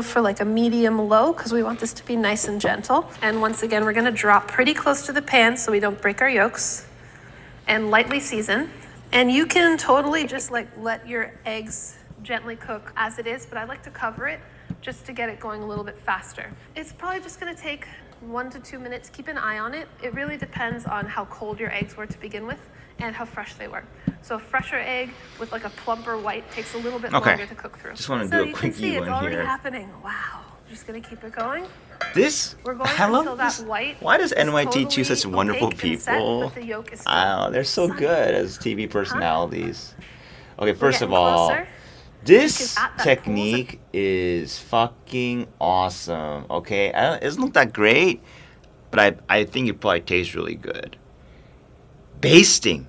for like a medium low because we want this to be nice and gentle. And once again, we're gonna drop pretty close to the pan so we don't break our yolks, and lightly season. And you can totally just like let your eggs gently cook as it is, but I like to cover it just to get it going a little bit faster. It's probably just gonna take 1 to 2 minutes. Keep an eye on it. It really depends on how cold your eggs were to begin with and how fresh they were. So a fresher egg with like a plumper white takes a little bit longer to cook through. Just want to so do a quick you can see it's already here. happening. Wow. Just gonna keep it going. We're going until that white. Why does NYT totally choose such wonderful people? The yolk is They're so good as TV personalities. Okay, first of all, this technique is fucking awesome. Okay, it doesn't look that great, but I think it probably tastes really good. Basting.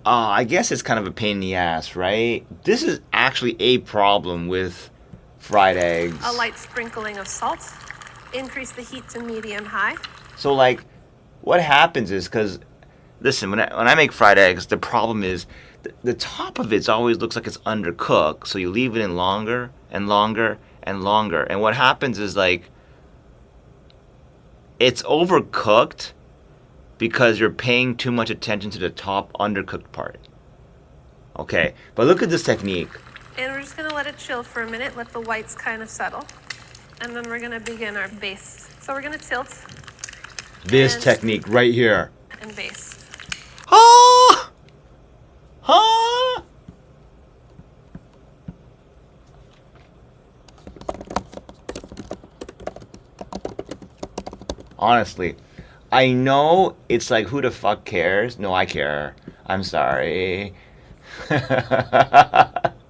I guess it's kind of a pain in the ass, right? This is actually a problem with fried eggs. A light sprinkling of salt. Increase the heat to medium-high. So, like, what happens is, because, listen, when I make fried eggs, the problem is the top of it always looks like it's undercooked. So you leave it in longer and longer and longer. And what happens is, like, it's overcooked because you're paying too much attention to the top undercooked part. Okay, but look at this technique. And we're just gonna let it chill for a minute, let the whites kind of settle. And then we're gonna begin our baste. So we're gonna tilt. This technique right here. And baste. Ah! Ah! Honestly, I know it's like, who the fuck cares? No, I care. I'm sorry. Can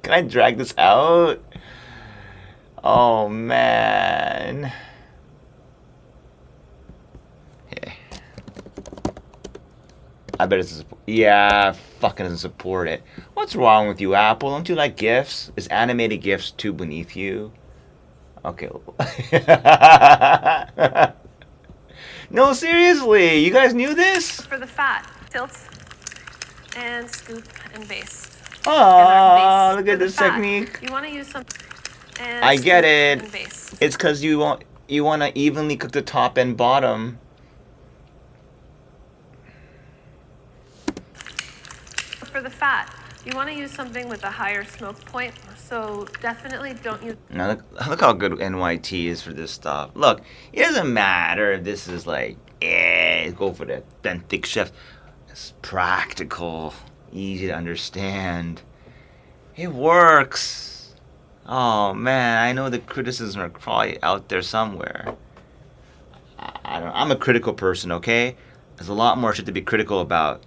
I drag this out? Oh, man. Yeah. I bet it's... Yeah, fucking doesn't support it. What's wrong with you, Apple? Don't you like GIFs? Is animated GIFs too beneath you? Okay. No, seriously, you guys knew this? For the fat, tilt and scoop and baste. Oh, look at this technique. You want to use some. And I get it. And baste. It's because you want to evenly cook the top and bottom. For the fat, you want to use something with a higher smoke point. So definitely don't use... Now look how good NYT is for this stuff. Look, it doesn't matter if this is like, go for the authentic chef. It's practical, easy to understand. It works. Oh man, I know the criticisms are probably out there somewhere. I'm a critical person, okay? There's a lot more shit to be critical about,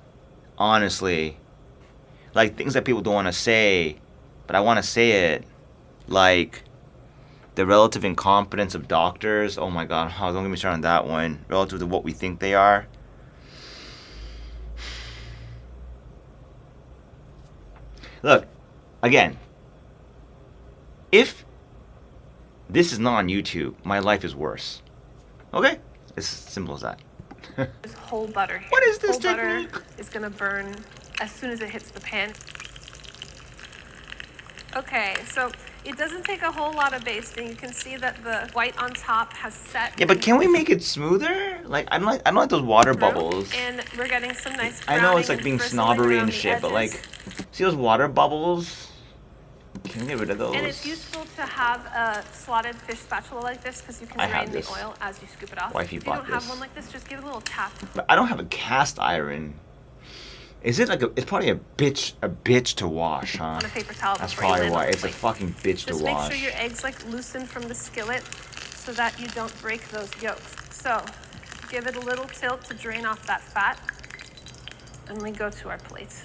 honestly. Like things that people don't want to say, but I want to say it, like the relative incompetence of doctors. Oh my god, don't get me started on that one. Relative to what we think they are. Look, again, if this is not on YouTube, my life is worse. Okay? It's as simple as that. There's whole butter here. What is this whole technique? Butter is going to burn as soon as it hits the pan. Okay, so it doesn't take a whole lot of basting. You can see that the white on top has set. Yeah, but can we make it smoother? Like I don't like those water bubbles. And we're getting some nice. I know it's like being snobbery and shit, but like, see those water bubbles? Can we get rid of those? And it's useful to have a slotted fish spatula like this because you can drain the oil as you scoop it off. Wifey if you don't bought have this. one like this, just give it a little tap. But I don't have a cast iron. Is it like it's probably a bitch to wash, huh? On a paper towel. That's probably why. It's a fucking bitch to wash. Just make sure your eggs like loosen from the skillet so that you don't break those yolks. So give it a little tilt to drain off that fat. And we go to our plate.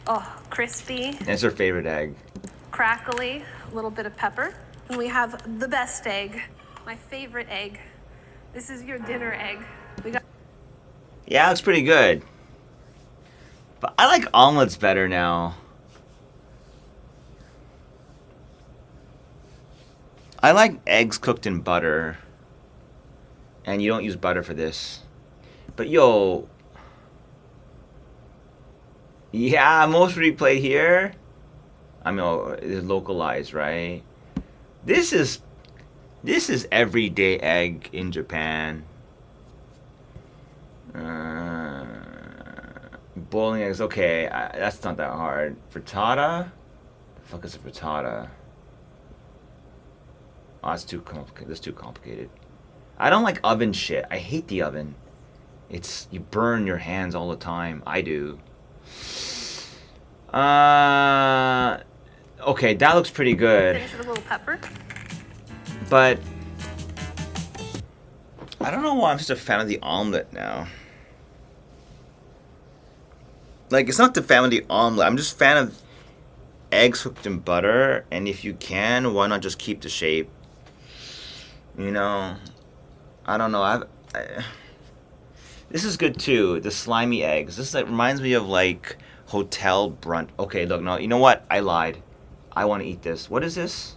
Oh, crispy. That's her favorite egg. Crackly, a little bit of pepper. And we have the best egg, my favorite egg. This is your dinner egg. Yeah, it looks pretty good. But I like omelets better now. I like eggs cooked in butter. And you don't use butter for this. But yo. Yeah, most replay here. I mean, it's localized, right? This is This is everyday egg in Japan. Boiling eggs. Okay, that's not that hard. Frittata. The fuck is a frittata? Oh, that's too complicated. That's too complicated. I don't like oven shit. I hate the oven. You burn your hands all the time. I do. Okay, that looks pretty good. Finish with a little pepper. But I don't know why I'm such a fan of the omelet now. Like, it's not the fan of the omelet. I'm just a fan of eggs cooked in butter. And if you can, why not just keep the shape? You know, I don't know. This is good too. The slimy eggs. This reminds me of like hotel brunch. Okay, look, no, you know what? I lied. I want to eat this. What is this?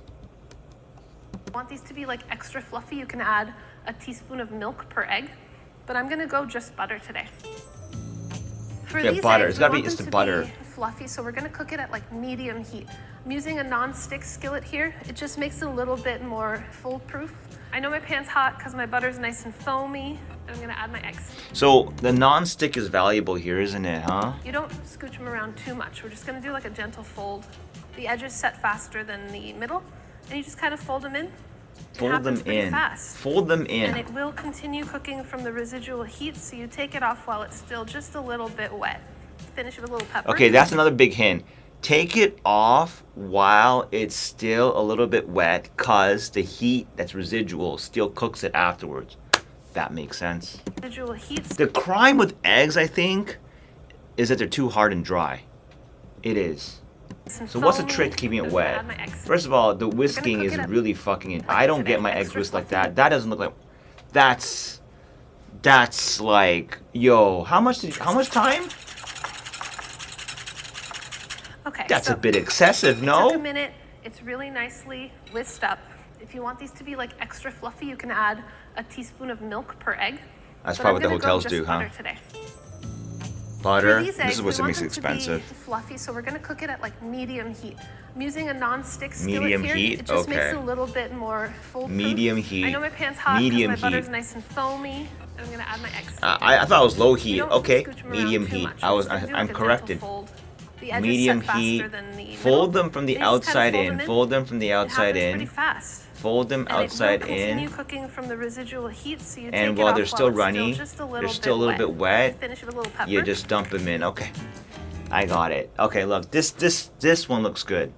Want these to be like extra fluffy, you can add a teaspoon of milk per egg, but I'm gonna go just butter today. For Yeah, these butter. eggs, It's gotta we be want it's the them to butter. be fluffy, so we're gonna cook it at like medium heat. I'm using a non-stick skillet here. It just makes it a little bit more foolproof. I know my pan's hot because my butter's nice and foamy, and I'm gonna add my eggs. So the non-stick is valuable here, isn't it, huh? You don't scooch them around too much. We're just gonna do like a gentle fold. The edges set faster than the middle, and you just kind of fold them in. Fold them in. Fast. Fold them in. And it will continue cooking from the residual heat, so you take it off while it's still just a little bit wet. Finish with a little pepper. Okay, that's another big hint. Take it off while it's still a little bit wet, cause the heat that's residual still cooks it afterwards. That makes sense. Residual heat. The crime with eggs, I think, is that they're too hard and dry. It is. So what's the trick to keeping it wet? First of all, the whisking is really fucking it. I don't get my eggs whisked like that. That doesn't look like. That's like, yo, how much time? Okay. That's so a bit excessive, It took a no? minute. It's really nicely whisked up. If you want these to be like extra fluffy, you can add a teaspoon of milk per egg. That's But probably I'm what the gonna go hotels just do, huh? butter today. Butter. For these This eggs, is we what want makes it them to be expensive. fluffy, so we're gonna cook it at like medium heat. I'm using a non-stick skillet Medium here. heat? It just makes Okay. it a little bit more foolproof. Medium heat. I know my pan's hot because Medium my butter's heat. nice and foamy. And I'm gonna add my eggs. I thought it was low You heat. don't Okay, scooch 'em around medium too heat. much. We're just gonna do I'm like a gentle corrected. fold. The edges Medium set faster heat. than the Fold middle. them from the And you just kinda outside fold in. them Fold them from the It outside happens pretty in. fast. Fold them And outside it will continue in. cooking from the residual heat, so you take And it while off they're still it's runny, just a they're still a little bit wet. Finish with a little pepper. You just dump them in. Okay, I got it. Okay, look, this one looks good.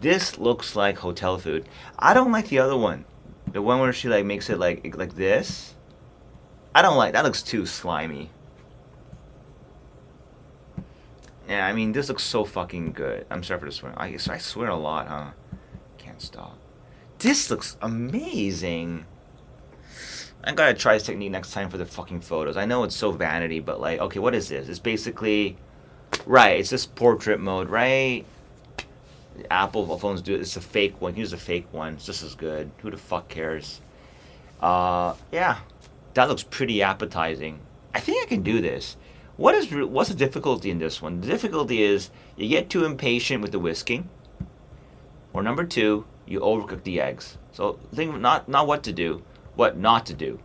This looks like hotel food. I don't like the other one. The one where she like makes it like this. I don't like that. Looks too slimy. Yeah, I mean, this looks so fucking good. I'm sorry for the swear. I swear a lot, huh? Can't stop. This looks amazing. I gotta try this technique next time for the fucking photos. I know it's so vanity, but like, okay, what is this? It's basically, right, it's this portrait mode, right? Apple phones do it. It's a fake one. Here's a fake one. It's just as good. Who the fuck cares? Yeah. That looks pretty appetizing. I think I can do this. What's the difficulty in this one? The difficulty is you get too impatient with the whisking. Or number two, you overcook the eggs. So think not what to do, what not to do.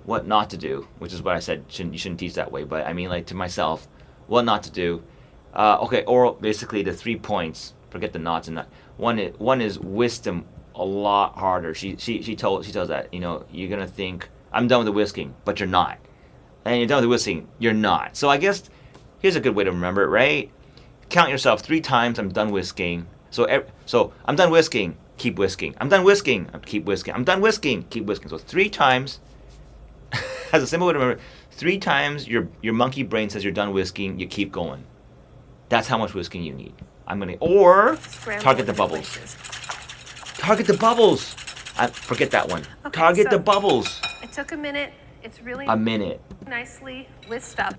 What not to do, which is what I said you shouldn't teach that way, but I mean like to myself, what not to do. Okay, or basically the 3 points. Forget the knots and that. One is whisk them a lot harder. She tells that, you know, you're gonna think I'm done with the whisking, but you're not. And you're done with the whisking, you're not. So I guess here's a good way to remember it, right? Count yourself 3 times. I'm done whisking. So I'm done whisking. Keep whisking. I'm done whisking. Keep whisking. I'm done whisking. Keep whisking. So 3 times. As a simple way to remember, 3 times your monkey brain says you're done whisking. You keep going. That's how much whisking you need. Or target the bubbles. Target the bubbles. Forget that one. Okay, Target so the bubbles. It took a minute. It's really A minute. nicely whisked up.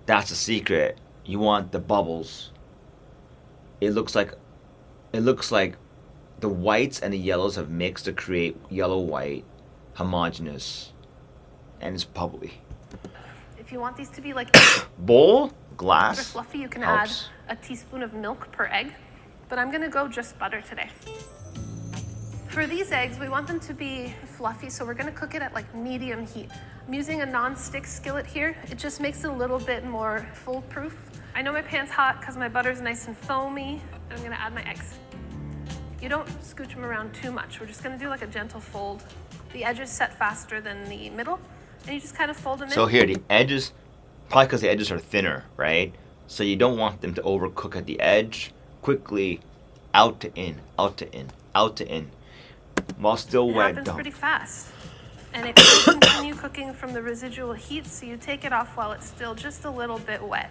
That's the secret. You want the bubbles. It looks like the whites and the yellows have mixed to create yellow-white, homogeneous, and it's bubbly. If you want these to be like Bowl, extra glass, fluffy, you can helps. add a teaspoon of milk per egg. But I'm gonna go just butter today. For For these eggs, we want them to be fluffy, so we're gonna cook it at like medium heat. I'm using a non-stick skillet here. It just makes it a little bit more foolproof. I know my pan's hot because my butter's nice and foamy, and I'm gonna add my eggs. You don't scooch them around too much. We're just gonna do like a gentle fold. The edges set faster than the middle, and you just kind of fold them in. So here, the edges, probably because the edges are thinner, right? So you don't want them to overcook at the edge. Quickly, out to in, out to in, out to in, while still It wet. happens pretty fast. And it will continue cooking from the residual heat, so you take it off while it's still just a little bit wet.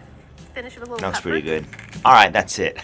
Finish it with a little Looks pepper. pretty good. All right, that's it.